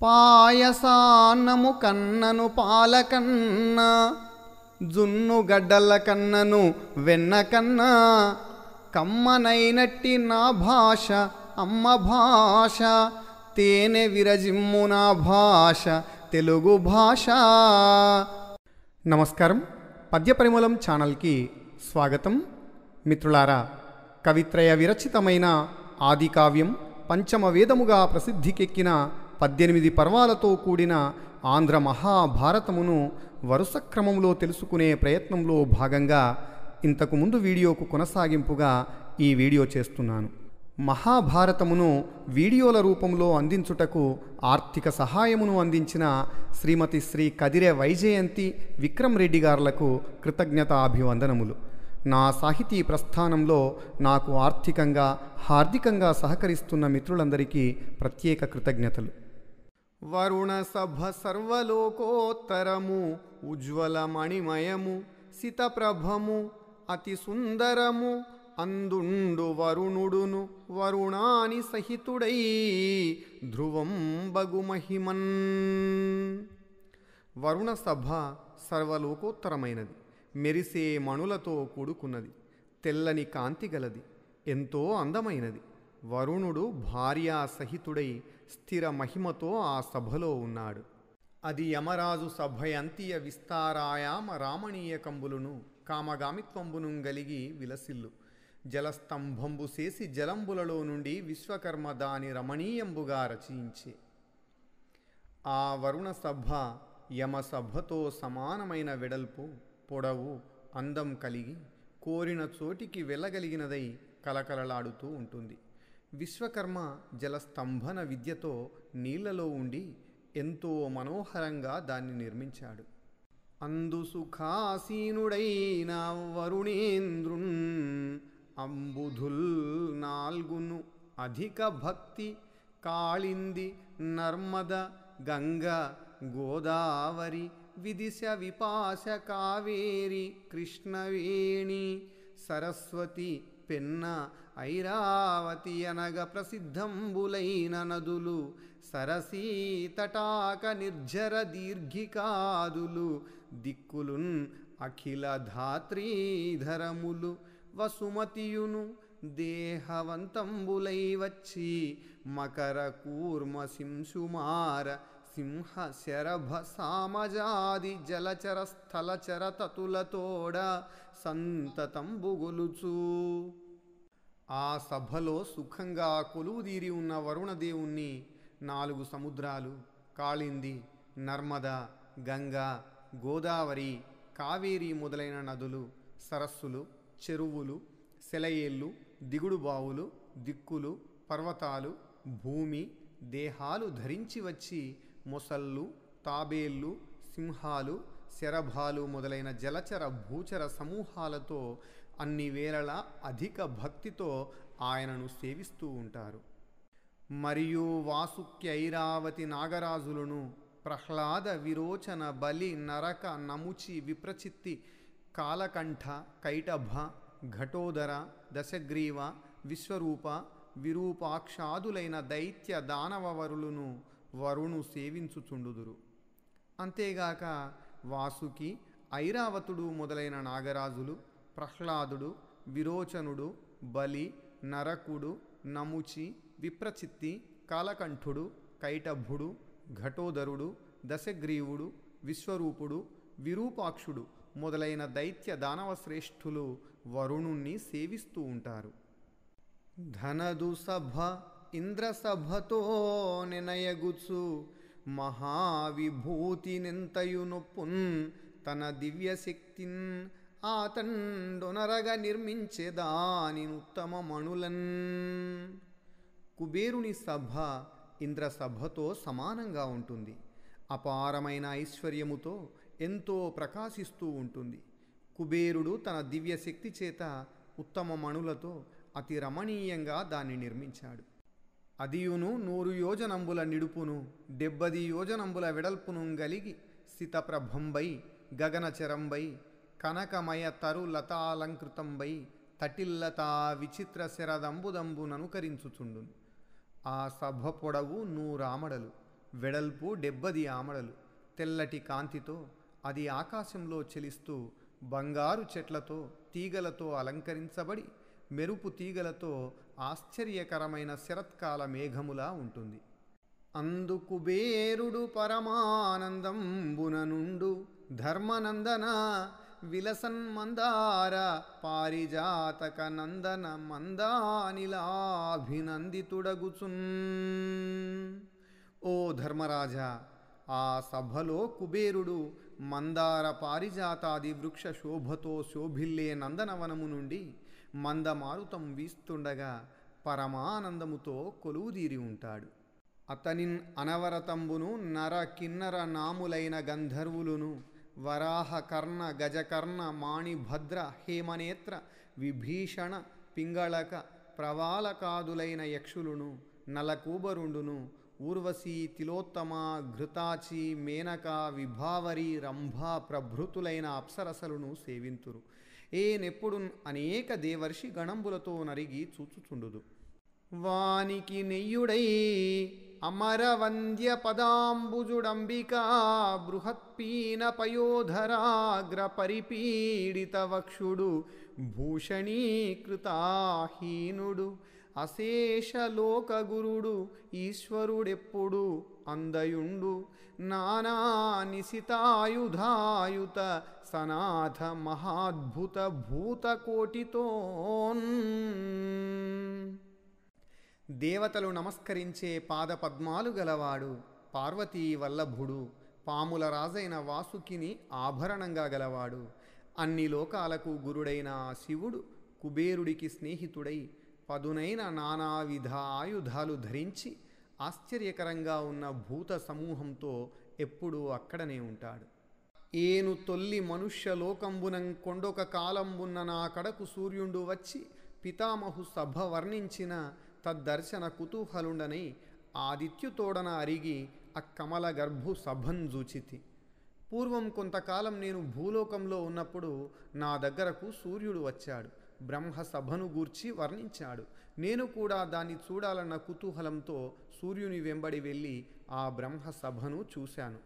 పాయసాన్నము కన్నను పాలకన్న, జున్ను గడ్డల కన్నను వెన్న కన్నా, కమ్మనైనట్టి నా భాష అమ్మ భాష, తేనె విరజిమ్ము నా భాష తెలుగు భాష. నమస్కారం, పద్యపరిమళం ఛానల్కి స్వాగతం. మిత్రులారా, కవిత్రయ విరచితమైన ఆదికావ్యం పంచమ వేదముగా ప్రసిద్ధికెక్కిన 18 పర్వాలతో కూడిన ఆంధ్ర మహాభారతమును వరుస క్రమంలో తెలుసుకునే ప్రయత్నంలో భాగంగా ఇంతకుముందు వీడియోకు కొనసాగింపుగా ఈ వీడియో చేస్తున్నాను. మహాభారతమును వీడియోల రూపంలో అందించుటకు ఆర్థిక సహాయమును అందించిన శ్రీమతి శ్రీ కదిరె వైజయంతి విక్రమ్ రెడ్డి గారులకు కృతజ్ఞతాభివందనములు. నా సాహితీ ప్రస్థానంలో నాకు ఆర్థికంగా హార్దికంగా సహకరిస్తున్న మిత్రులందరికీ ప్రత్యేక కృతజ్ఞతలు. వరుణ సభ సర్వలోకోత్తరము, ఉజ్వల మణిమయము, సితప్రభము, అతి సుందరము, అందుండు వరుణుడును వరుణాని సహితుడై ధ్రువం బగుమహిమన్. వరుణ సభ సర్వలోకోత్తరమైనది, మెరిసే మణులతో కూడుకున్నది, తెల్లని కాంతి గలది, ఎంతో అందమైనది. వరుణుడు భార్యా సహితుడై స్థిర మహిమతో ఆ సభలో ఉన్నాడు. అది యమరాజు సభయంతియ విస్తారాయామ రామణీయ కంబులును కామగామిత్వంబును గలిగి విలసిల్లు. జలస్తంభంబు చేసి జలంబులలో నుండి విశ్వకర్మ దాని రమణీయంబుగా రచయించే. ఆ వరుణ సభ యమ సభతో సమానమైన వెడల్పు, పొడవు, అందం కలిగి కోరిన చోటికి వెళ్ళగలిగినదై కలకలలాడుతూ ఉంటుంది. విశ్వకర్మ జలస్తంభన విద్యతో నీళ్లలో ఉండి ఎంతో మనోహరంగా దాన్ని నిర్మించాడు. అందు సుఖాసీనుడైన వరుణేంద్రున్ అంబుధుల్ నాల్గును అధిక భక్తి, కాళింది నర్మద గంగ గోదావరి విదిశ విపాశ కావేరి కృష్ణవేణి సరస్వతి పెన్న ఐరావతి అనగ ప్రసిద్ధంబులైన నదులు, సరసీ తటాక నిర్జర దీర్ఘికాదులు, దిక్కులున్ అఖిల ధాత్రీధరములు, వసుమతియును దేహవంతంబులై వచ్చి మకర కూర్మ సింశుమార సింహ శరభ సామజాది జలచర స్థలచర తతులతోడ సంతతంబుగొలుచు. ఆ సభలో సుఖంగా కొలువుదీరి ఉన్న వరుణదేవుణ్ణి 4 సముద్రాలు, కాళింది, నర్మద, గంగా, గోదావరి, కావేరి మొదలైన నదులు, సరస్సులు, చెరువులు, సెలయేళ్ళు, దిగుడు బావులు, దిక్కులు, పర్వతాలు, భూమి, దేహాలు ధరించి వచ్చి మొసళ్ళు, తాబేళ్ళు, సింహాలు, శరభాలు మొదలైన జలచర భూచర సమూహాలతో అన్ని వేళలా అధిక భక్తితో ఆయనను సేవిస్తూ ఉంటారు. మరియు వాసుక్య ఐరావతి నాగరాజులను ప్రహ్లాద విరోచన బలి నరక నముచి విప్రచిత్తి కాలకంఠ కైటభ ఘటోదర దశగ్రీవ విశ్వరూప విరూపాక్షాదులైన దైత్య దానవవరులను వరుణు సేవించుచుండుదురు. అంతేగాక వాసుకి, ఐరావతుడు మొదలైన నాగరాజులు, ప్రహ్లాదుడు, విరోచనుడు, బలి, నరకుడు, నముచి, విప్రచిత్తి, కాలకంఠుడు, కైటభుడు, ఘటోదరుడు, దశగ్రీవుడు, విశ్వరూపుడు, విరూపాక్షుడు మొదలైన దైత్య దానవశ్రేష్ఠులు వరుణుణ్ణి సేవిస్తూ ఉంటారు. ధనదు సభ ఇంద్రసభతో నినయగుచు మహావిభూతి నెంతయు నొప్పున్ తన దివ్యశక్తిన్ ఆతండొనరగ నిర్మించేదాని ఉత్తమ మణులన్. కుబేరుని సభ ఇంద్రసభతో సమానంగా ఉంటుంది. అపారమైన ఐశ్వర్యముతో ఎంతో ప్రకాశిస్తూ ఉంటుంది. కుబేరుడు తన దివ్యశక్తి చేత ఉత్తమ మణులతో అతి రమణీయంగా దాన్ని నిర్మించాడు. అదియును 100 యోజనంబుల నిడుపును 70 యోజనంబుల వెడల్పును గలిగి సితప్రభంబై గగనచరంబై కనకమయ తరు లతాలంకృతంబై తటిల్లతా విచిత్ర శరదంబుదంబుననుకరించుచుండును. ఆ సభ పొడవు 100 ఆమడలు, వెడల్పు 70 ఆమడలు. తెల్లటి కాంతితో అది ఆకాశంలో చెలిస్తూ బంగారు చెట్లతో తీగలతో అలంకరించబడి మెరుపు తీగలతో ఆశ్చర్యకరమైన శరత్కాల మేఘములా ఉంటుంది. అందు కుబేరుడు పరమానందంబుననుండు ధర్మనందన విలసన్మందార పారిజాతక నందన మందానిలాభినందితుడగుచున్. ఓ ధర్మరాజా, ఆ సభలో కుబేరుడు మందార పారిజాతాది వృక్ష శోభతో శోభిల్లే నందనవనము నుండి మందమారుతం వీస్తుండగా పరమానందముతో కొలువుదీరి ఉంటాడు. అతనిన్ అనవరతంబును నర కిన్నర నాములైన గంధర్వులును వరాహ కర్ణ గజకర్ణ మాణిభద్ర హేమనేత్ర విభీషణ పింగళక ప్రవాలకాదులైన యక్షులును నలకూబరుండును ఊర్వశీ తిలోత్తమ ఘృతాచి మేనక విభావరి రంభ ప్రభృతులైన అప్సరసలను సేవింతురు. ఏనెప్పుడు అనేక దేవర్షి గణంబులతో నరిగి చూచుచుండుదు. వానికి నెయ్యుడై అమరవంద్య పదాంబుజుడంబికా బృహత్పీన పయోధరాగ్ర పరిపీడిత వక్షుడు భూషణీకృతాహీనుడు అశేషలోకగురుడు ఈశ్వరుడెప్పుడు అందయుండు నానా నిశితాయుధాయుత సనాథ మహాద్భుత భూతకోటితోన్. దేవతలు నమస్కరించే పాదపద్మాలు గలవాడు పార్వతీ వల్లభుడు. పాముల రాజైన వాసుకిని ఆభరణంగా గలవాడు. అన్ని లోకాలకు గురుడైన శివుడు కుబేరుడికి స్నేహితుడై పదునైన నానావిధ ఆయుధాలు ధరించి ఆశ్చర్యకరంగా ఉన్న భూత సమూహంతో ఎప్పుడూ అక్కడనే ఉంటాడు. ఏను తొల్లి మనుష్యలోకంబునం కొండొక కాలంబున్న నా కడకు సూర్యుండు వచ్చి పితామహు సభ వర్ణించిన తద్దర్శన కుతూహలుండనై ఆదిత్యుతోడన అరిగి అక్కమల గర్భు సభంజూచితి. పూర్వం కొంతకాలం నేను భూలోకంలో ఉన్నప్పుడు నా దగ్గరకు సూర్యుడు వచ్చాడు. బ్రహ్మ సభను గూర్చి వర్ణించాడు. నేను కూడా దాన్ని చూడాలన్న కుతూహలంతో సూర్యుని వెంబడి వెళ్ళి ఆ బ్రహ్మ సభను చూశాను.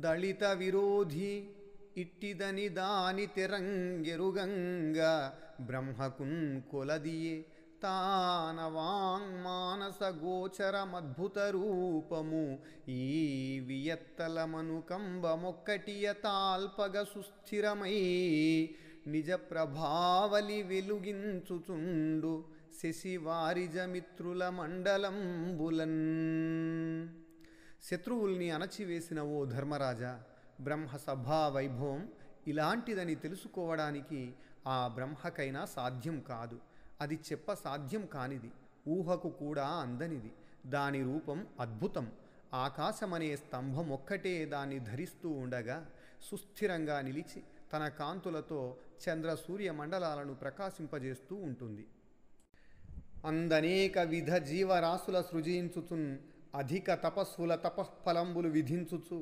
దళిత విరోధి ఇట్టిదని దాని తెరంగెరుగంగా బ్రహ్మకున్ కొలదియే తానవాంగ్మానస గోచరమద్భుత రూపము ఈ వియత్తలమనుకంబమొక్కటియ తాల్పగ సుస్థిరమై నిజ ప్రభావలి వెలుగించుచుండు శశివారిజమిత్రుల మండలంబులన్. శత్రువుల్ని అణచివేసిన ఓ ధర్మరాజా, బ్రహ్మసభా వైభవం ఇలాంటిదని తెలుసుకోవడానికి ఆ బ్రహ్మకైనా సాధ్యం కాదు. అది చెప్ప సాధ్యం కానిది, ఊహకు కూడా అందనిది. దాని రూపం అద్భుతం. ఆకాశమనే స్తంభం ఒక్కటే దాన్ని ధరిస్తూ ఉండగా సుస్థిరంగా నిలిచి తన కాంతులతో చంద్ర సూర్య మండలాలను ప్రకాశింపజేస్తూ ఉంటుంది. అందనేక విధ జీవరాశుల సృజించుచున్ అధిక తపస్సుల తపఃఫలంబులు విధించుచు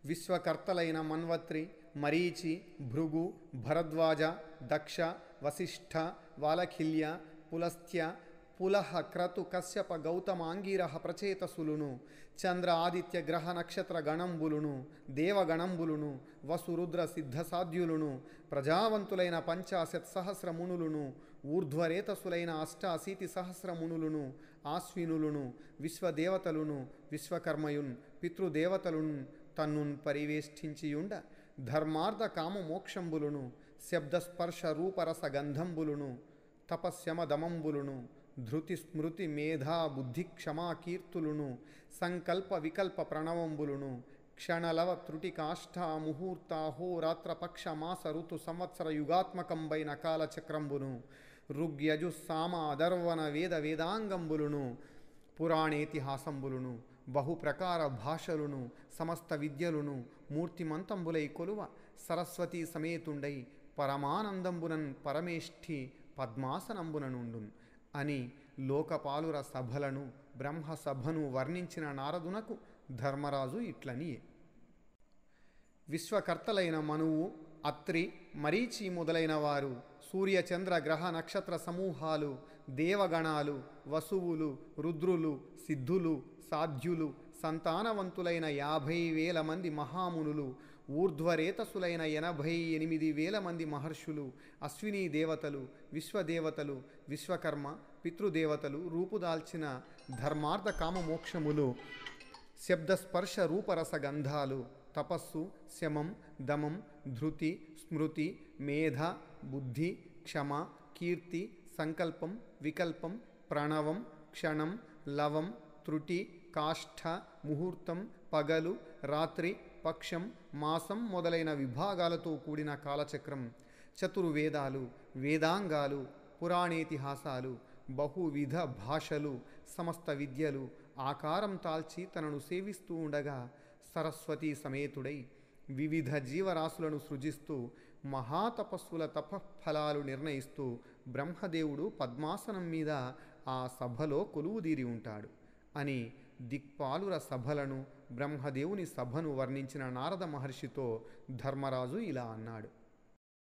విశ్వకర్తలైన మన్వత్రి మరీచి భృగు భరద్వాజ దక్ష వశిష్ఠ వాలఖిల్య పులస్త్య పులహ క్రతు కశ్యప గౌతమాంగీరహ ప్రచేతసులును చంద్ర ఆదిత్య గ్రహ నక్షత్ర గణంబులును దేవగణంబులును వసురుద్ర సిద్ధసాధ్యులును ప్రజావంతులైన 50 సహస్రమునులును ఊర్ధ్వరేతసులైన 88 సహస్రమునులును ఆశ్వినులును విశ్వదేవతలును విశ్వకర్మయున్ పితృదేవతలున్ తన్నున్ పరివేష్టించియుండ ధర్మార్థ కామ మోక్షంబులును శబ్దస్పర్శ రూపరస గంధంబులును తపస్యమ దమంబులును ధృతి స్మృతి మేధా బుద్ధి క్షమా కీర్తులును సంకల్ప వికల్ప ప్రణవంబులును క్షణలవ త్రుటి కాష్ఠ ముహూర్త హోరాత్ర పక్ష మాస ఋతు సంవత్సర యుగాత్మకంబైన కాలచక్రంబును ఋగ్యజు సామ అదర్వన వేద వేదాంగంబులును పురాణేతిహాసంబులును బహుప్రకార భాషలును సమస్త విద్యలును మూర్తిమంతంబులై కొలువ సరస్వతీ సమేతుండై పరమానందంబునన్ పరమేష్ఠి పద్మాసనంబుననుండున్ అని లోకపాలుర సభలను బ్రహ్మసభను వర్ణించిన నారదునకు ధర్మరాజు ఇట్లనియే. విశ్వకర్తలైన మనువు అత్రి మరీచి మొదలైన వారు సూర్యచంద్ర గ్రహ నక్షత్ర సమూహాలు దేవగణాలు వసువులు రుద్రులు సిద్ధులు సాధ్యులు సంతానవంతులైన 50,000 మంది మహామునులు, ఊర్ధ్వరేతసులైన 88,000 మంది మహర్షులు, అశ్వినీ దేవతలు, విశ్వదేవతలు, విశ్వకర్మ, పితృదేవతలు, రూపుదాల్చిన ధర్మార్థ కామమోక్షములు, శబ్దస్పర్శ రూపరస గంధాలు, తపస్సు, శమం, దమం, ధృతి, స్మృతి, మేధ, బుద్ధి, క్షమ, కీర్తి, సంకల్పం, వికల్పం, ప్రణవం, క్షణం, లవం, త్రుటి, కాష్ఠ, ముహూర్తం, పగలు, రాత్రి, పక్షం, మాసం మొదలైన విభాగాలతో కూడిన కాలచక్రం, చతుర్వేదాలు, వేదాంగాలు, పురాణేతిహాసాలు, బహువిధ భాషలు, సమస్త విద్యలు ఆకారం తాల్చి తనను సేవిస్తూ ఉండగా సరస్వతీ సమేతుడై వివిధ జీవరాశులను సృజిస్తూ మహాతపస్సుల తపఫలాలు నిర్ణయిస్తూ బ్రహ్మదేవుడు పద్మాసనం మీద ఆ సభలో కొలువుదీరి ఉంటాడు అని దిక్పాలుర సభలను, బ్రహ్మదేవుని సభను వర్ణించిన నారద మహర్షితో ధర్మరాజు ఇలా అన్నాడు.